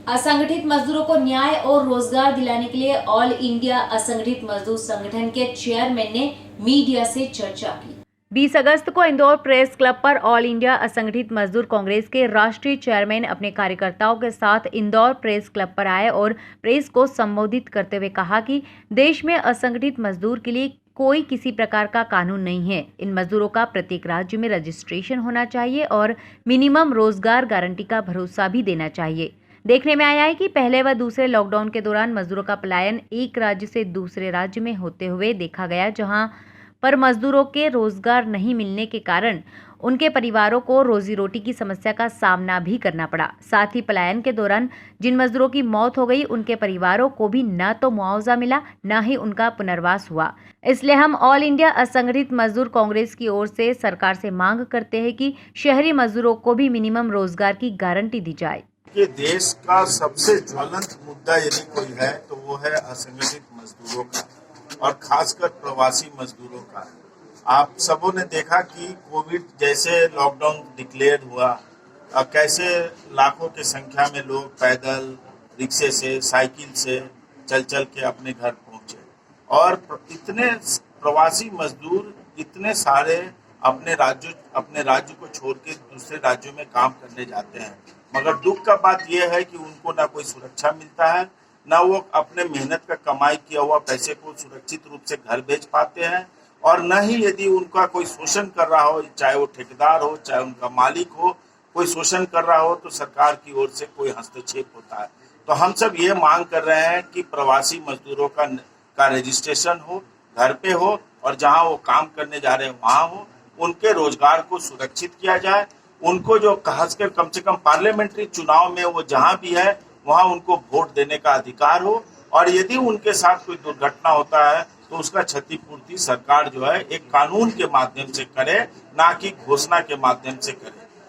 असंगठित मजदूरों को न्याय और रोजगार दिलाने के लिए ऑल इंडिया असंगठित मजदूर संगठन के चेयरमैन ने मीडिया से चर्चा की। 20 अगस्त को इंदौर प्रेस क्लब पर ऑल इंडिया असंगठित मजदूर कांग्रेस के राष्ट्रीय चेयरमैन अपने कार्यकर्ताओं के साथ इंदौर प्रेस क्लब पर आए और प्रेस को संबोधित करते हुए कहा कि देश में असंगठित मजदूर के लिए कोई किसी प्रकार का कानून नहीं है। इन मजदूरों का प्रत्येक राज्य में रजिस्ट्रेशन होना चाहिए और मिनिमम रोजगार गारंटी का भरोसा भी देना चाहिए। देखने में आया है कि पहले व दूसरे लॉकडाउन के दौरान मजदूरों का पलायन एक राज्य से दूसरे राज्य में होते हुए देखा गया, जहां पर मजदूरों के रोजगार नहीं मिलने के कारण उनके परिवारों को रोजी रोटी की समस्या का सामना भी करना पड़ा। साथ ही पलायन के दौरान जिन मजदूरों की मौत हो गई, उनके परिवारों को भी न तो मुआवजा मिला, न ही उनका पुनर्वास हुआ। इसलिए हम ऑल इंडिया असंगठित मजदूर कांग्रेस की ओर से सरकार से मांग करते हैं कि शहरी मजदूरों को भी मिनिमम रोजगार की गारंटी दी जाए। कि देश का सबसे ज्वलंत मुद्दा यदि कोई है तो वो है असंगठित मजदूरों का और खासकर प्रवासी मजदूरों का। आप सबों ने देखा कि कोविड जैसे लॉकडाउन डिक्लेयर हुआ, कैसे लाखों की संख्या में लोग पैदल, रिक्शे से, साइकिल से चल के अपने घर पहुंचे और इतने प्रवासी मजदूर इतने सारे अपने राज्य को छोड़ के दूसरे राज्यों में काम करने जाते हैं। मगर दुख का बात यह है कि उनको ना कोई सुरक्षा मिलता है, ना वो अपने मेहनत का कमाई किया हुआ पैसे को सुरक्षित रूप से घर भेज पाते हैं, और न ही यदि उनका कोई शोषण कर रहा हो, चाहे वो ठेकेदार हो, चाहे उनका मालिक हो, कोई शोषण कर रहा हो तो सरकार की ओर से कोई हस्तक्षेप होता है। तो हम सब ये मांग कर रहे हैं कि प्रवासी मजदूरों का रजिस्ट्रेशन हो, घर पे हो, और जहाँ वो काम करने जा रहे हैं वहाँ हो, उनके रोजगार को सुरक्षित किया जाए। उनको जो खासकर कम से कम पार्लियामेंट्री चुनाव में वो जहाँ भी है वहाँ उनको वोट देने का अधिकार हो, और यदि उनके साथ कोई दुर्घटना होता है तो उसका क्षतिपूर्ति सरकार जो है एक कानून के माध्यम से करे, ना कि घोषणा के माध्यम से करे।